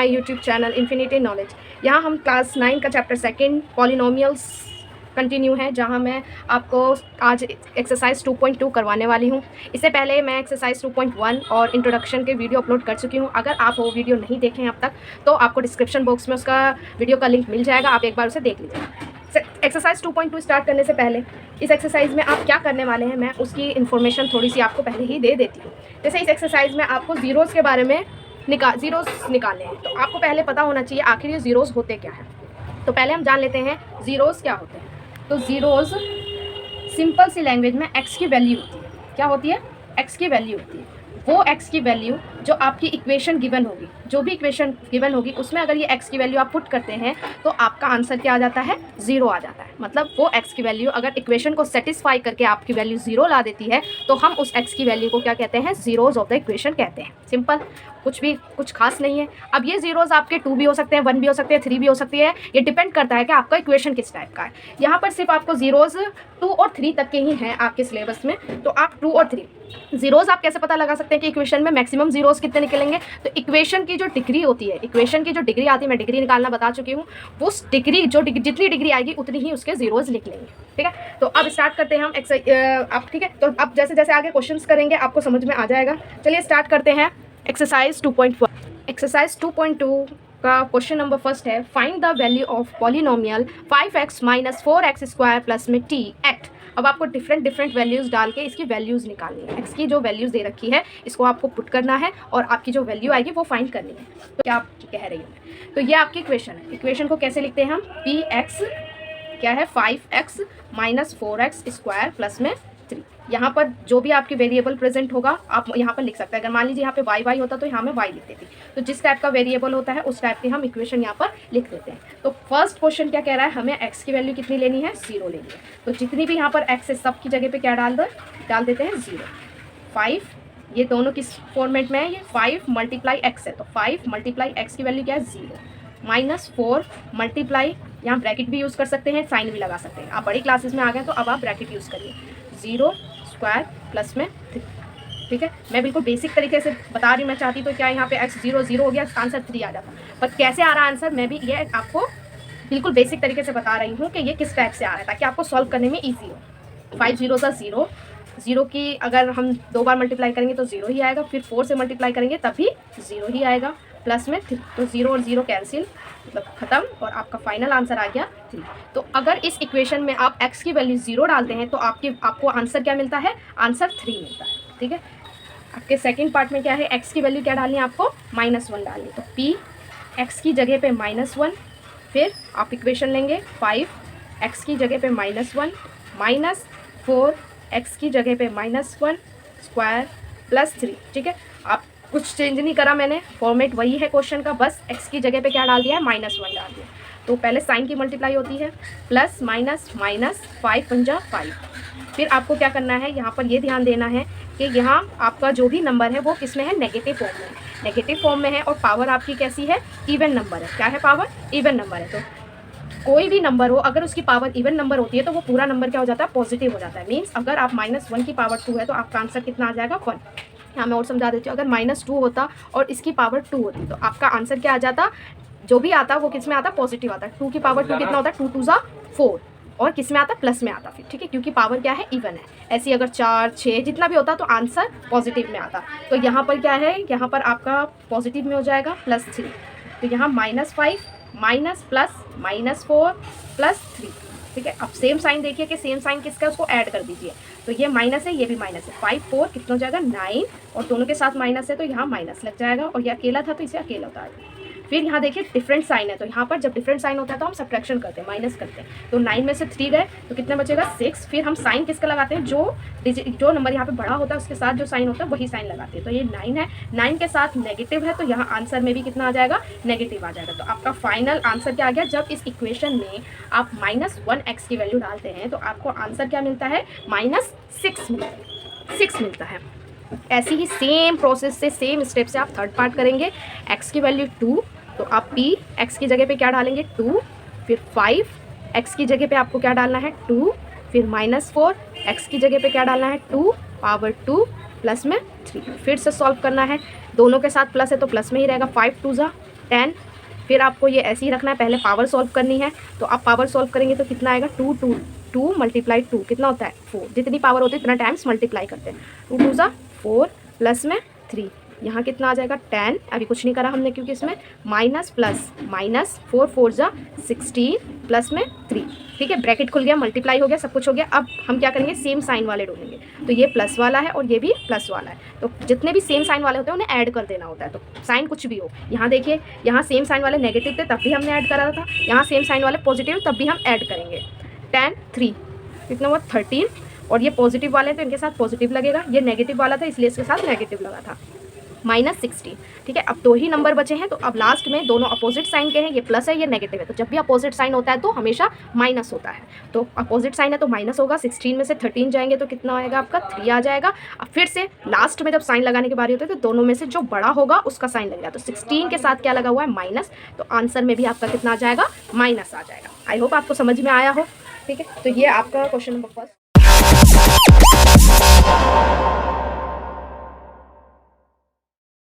My YouTube channel infinity knowledge. यहाँ हम class 9 का चैप्टर 2 पॉलिनोमियल्स कंटिन्यू है, जहाँ मैं आपको आज एक्सरसाइज 2.2 करवाने वाली हूँ। इससे पहले मैं एक्सरसाइज 2.1 और इंट्रोडक्शन के वीडियो अपलोड कर चुकी हूँ। अगर आप वो वीडियो नहीं देखें अब तक तो आपको डिस्क्रिप्शन बॉक्स में उसका वीडियो का लिंक मिल जाएगा, आप एक बार उसे देख लीजिए। एक्सरसाइज 2.2 स्टार्ट करने से पहले इस एक्सरसाइज में आप क्या करने वाले हैं मैं उसकी इन्फॉर्मेशन थोड़ी सी आपको पहले ही दे देती हूँ। जैसे इस एक्सरसाइज में आपको ज़ीरोज़ के बारे में ज़ीरोज़ निकालने हैं, तो आपको पहले पता होना चाहिए आखिर ये ज़ीरोज़ होते क्या हैं। तो पहले हम जान लेते हैं ज़ीरोज़ क्या होते हैं। तो ज़ीरोज़ सिंपल सी लैंग्वेज में एक्स की वैल्यू होती है। क्या होती है? एक्स की वैल्यू होती है। वो एक्स की वैल्यू जो आपकी इक्वेशन गिवन होगी, जो भी इक्वेशन गिवन होगी उसमें अगर ये एक्स की वैल्यू आप पुट करते हैं तो आपका आंसर क्या आ जाता है? ज़ीरो आ जाता है। मतलब वो एक्स की वैल्यू अगर इक्वेशन को सेटिस्फाई करके आपकी वैल्यू ज़ीरो ला देती है तो हम उस एक्स की वैल्यू को क्या कहते हैं? ज़ीरोज़ ऑफ द इक्वेशन कहते हैं। सिंपल, कुछ खास नहीं है। अब ये ज़ीरोज़ आपके 2 भी हो सकते हैं, 1 भी हो सकते हैं, 3 भी हो सकती है। ये डिपेंड करता है कि आपका इक्वेशन किस टाइप का है। यहाँ पर सिर्फ आपको ज़ीरोज़ 2 और 3 तक के ही हैं आपके सिलेबस में, तो आप 2 और 3 ज़ीरोज़ आप कैसे पता लगा सकते हैं कि इक्वेशन में मैक्सिमम ज़ीरोज़ कितने निकलेंगे? तो इक्वेशन की जो डिग्री होती है, इक्वेशन की जो डिग्री आती है, मैं डिग्री निकालना बता चुकी हूँ, उस डिग्री जितनी डिग्री आएगी उतनी ही उसके ज़ीरोज़ निकलेंगे। ठीक है, तो अब स्टार्ट करते हैं हम आप। ठीक है, तो अब जैसे जैसे आगे क्वेश्चंस करेंगे आपको समझ में आ जाएगा। चलिए स्टार्ट करते हैं एक्सरसाइज 2.1। एक्सरसाइज 2.2 का क्वेश्चन नंबर फर्स्ट है, find the value of polynomial 5x minus 4x square plus में t एट। अब आपको डिफरेंट वैल्यूज़ डाल के इसकी वैल्यूज़ निकालनी है। एक्स की जो वैल्यूज़ दे रखी है इसको आपको पुट करना है और आपकी जो वैल्यू आएगी वो फाइंड करनी है। तो क्या आप कह रही हूँ, तो ये आपकी इक्वेशन है। इक्वेशन को कैसे लिखते हैं हम? पी एक्स क्या है? 5x minus 4x square plus में 3। यहाँ पर जो भी आपकी वेरिएबल प्रेजेंट होगा आप यहाँ पर लिख सकते हैं। अगर मान लीजिए यहाँ पे y होता तो यहाँ में y लिख देती। तो जिस टाइप का वेरिएबल होता है उस टाइप की हम इक्वेशन यहाँ पर लिख देते हैं। तो फर्स्ट क्वेश्चन क्या कह रहा है? हमें x की वैल्यू कितनी लेनी है? 0 लेनी है। तो जितनी भी यहाँ पर x है सब की जगह पे क्या डाल देते हैं? 0। 5, ये दोनों किस फॉर्मेट में है? ये 5 मल्टीप्लाई x है, तो 5 मल्टीप्लाई x की वैल्यू क्या है? 0 माइनस 4 मल्टीप्लाई, यहाँ ब्रैकेट भी यूज़ कर सकते हैं, साइन भी लगा सकते हैं। आप बड़ी क्लासेस में आ गए तो अब आप ब्रैकेट यूज़ करिए। 0 स्क्वायर प्लस में 3। ठीक है, मैं बिल्कुल बेसिक तरीके से बता रही हूँ। मैं चाहती तो क्या यहाँ पे x 0 0 हो गया, आंसर 3 आ जाता, पर कैसे आ रहा आंसर मैं भी ये आपको बिल्कुल बेसिक तरीके से बता रही हूँ कि ये किस टाइप से आ रहा है ताकि आपको सॉल्व करने में ईजी हो। 5 0 सा 0, 0 की अगर हम 2 बार मल्टीप्लाई करेंगे तो 0 ही आएगा, फिर 4 से मल्टीप्लाई करेंगे तब भी 0 ही आएगा, प्लस में 3। तो 0 और 0 कैंसिल, मतलब ख़त्म, और आपका फाइनल आंसर आ गया 3। तो अगर इस इक्वेशन में आप x की वैल्यू 0 डालते हैं तो आपको आंसर क्या मिलता है? आंसर 3 मिलता है। ठीक है, आपके सेकंड पार्ट में क्या है? x की वैल्यू क्या डालनी है आपको? -1 डालनी। तो p x की जगह पे -1, फिर आप इक्वेशन लेंगे 5 x की जगह पे -1 माइनस 4 x की जगह पे -1 स्क्वायर प्लस 3। ठीक है, आप कुछ चेंज नहीं करा मैंने, फॉर्मेट वही है क्वेश्चन का, बस x की जगह पे क्या डाल दिया है? -1 डाल दिया। तो पहले साइन की मल्टीप्लाई होती है, प्लस माइनस माइनस, 5 पंजा 5। फिर आपको क्या करना है? यहाँ पर ये ध्यान देना है कि यहाँ आपका जो भी नंबर है वो किस में है? नेगेटिव फॉर्म में है। नेगेटिव फॉर्म में है और पावर आपकी कैसी है? इवन नंबर है। क्या है? पावर इवन नंबर है। तो कोई भी नंबर हो अगर उसकी पावर इवन नंबर होती है तो वो पूरा नंबर क्या हो जाता है? पॉजिटिव हो जाता है। मीन्स अगर आप -1 की पावर 2 है तो आपका आंसर कितना आ जाएगा? 1। हाँ, मैं और समझा देती हूँ। अगर -2 होता और इसकी पावर 2 होती तो आपका आंसर क्या आ जाता? जो भी आता वो किस में आता? पॉजिटिव आता। 2 की पावर 2 कितना होता है? 2 2 ज़ा 4, और किस में आता? प्लस में आता फिर। ठीक है, क्योंकि पावर क्या है? इवन है। ऐसी अगर 4 6 जितना भी होता तो आंसर पॉजिटिव में आता। तो यहाँ पर क्या है? यहाँ पर आपका पॉजिटिव में हो जाएगा +3। तो यहाँ -5 माइनस प्लस -4 प्लस 3। ठीक है, अब सेम साइन देखिए कि सेम साइन किसका है उसको ऐड कर दीजिए। तो ये माइनस है, ये भी माइनस है। 5 4 कितना हो जाएगा? 9, और दोनों के साथ माइनस है तो यहाँ माइनस लग जाएगा, और ये अकेला था तो इसे अकेला उतार दिया। फिर यहाँ देखिए डिफरेंट साइन है, तो यहाँ पर जब डिफरेंट साइन होता है तो हम सब्ट्रैक्शन करते हैं, माइनस करते हैं। तो 9 में से 3 गए तो कितना बचेगा? 6। फिर हम साइन किसका लगाते हैं? जो नंबर यहाँ पे बड़ा होता है उसके साथ जो साइन होता है वही साइन लगाते हैं। तो ये 9 है, 9 के साथ नेगेटिव है तो यहाँ आंसर में भी कितना आ जाएगा? नेगेटिव आ जाएगा। तो आपका फाइनल आंसर क्या आ गया? जब इस इक्वेशन में आप -1x की वैल्यू डालते हैं तो आपको आंसर क्या मिलता है? -6 मिलता है। ऐसी ही सेम प्रोसेस से, सेम स्टेप से आप थर्ड पार्ट करेंगे। x की वैल्यू 2, तो आप p x की जगह पे क्या डालेंगे? 2, फिर 5 x की जगह पे आपको क्या डालना है? 2, फिर -4 x की जगह पे क्या डालना है? 2 पावर 2 प्लस में 3। फिर से सॉल्व करना है, दोनों के साथ प्लस है तो प्लस में ही रहेगा। 5 2 ज़ा 10। फिर आपको ये ऐसे ही रखना है, पहले पावर सॉल्व करनी है। तो आप पावर सॉल्व करेंगे तो कितना आएगा, 2 मल्टीप्लाई 2 कितना होता है 4। जितनी पावर होती है इतना टाइम्स मल्टीप्लाई करते हैं। 2 2 ज़ा 4 प्लस में 3, यहाँ कितना आ जाएगा 10। अभी कुछ नहीं करा हमने क्योंकि इसमें माइनस प्लस माइनस 4 4 ज़ा 16 प्लस में 3। ठीक है, ब्रैकेट खुल गया, मल्टीप्लाई हो गया, सब कुछ हो गया। अब हम क्या करेंगे, सेम साइन वाले ढूंढेंगे। तो ये प्लस वाला है और ये भी प्लस वाला है, तो जितने भी सेम साइन वाले होते हैं उन्हें ऐड कर देना होता है। तो साइन कुछ भी हो, यहाँ देखिए, यहाँ सेम साइन वाले नेगेटिव थे तब भी हमने ऐड करा था, यहाँ सेम साइन वाले पॉजिटिव तब भी हम ऐड करेंगे। 10 3 कितना हुआ 13, और ये पॉजिटिव वाले हैं तो इनके साथ पॉजिटिव लगेगा, ये नेगेटिव वाला था इसलिए इसके साथ नेगेटिव लगा था। माइनस 16। ठीक है, अब 2 ही नंबर बचे हैं, तो अब लास्ट में दोनों अपोजिट साइन के हैं, ये प्लस है ये नेगेटिव है। तो जब भी अपोजिट साइन होता है तो हमेशा माइनस होता है, तो अपोजिट साइन है तो माइनस होगा। 16 में से 13 जाएंगे तो कितना आएगा आपका 3 आ जाएगा। अब फिर से लास्ट में जब साइन लगाने की बारी होती है तो दोनों में से जो बड़ा होगा उसका साइन लगेगा। तो 16 के साथ क्या लगा हुआ है, माइनस, तो आंसर में भी आपका कितना आ जाएगा, माइनस आ जाएगा। आई होप आपको समझ में आया हो। ठीक है, तो ये आपका क्वेश्चन नंबर 1।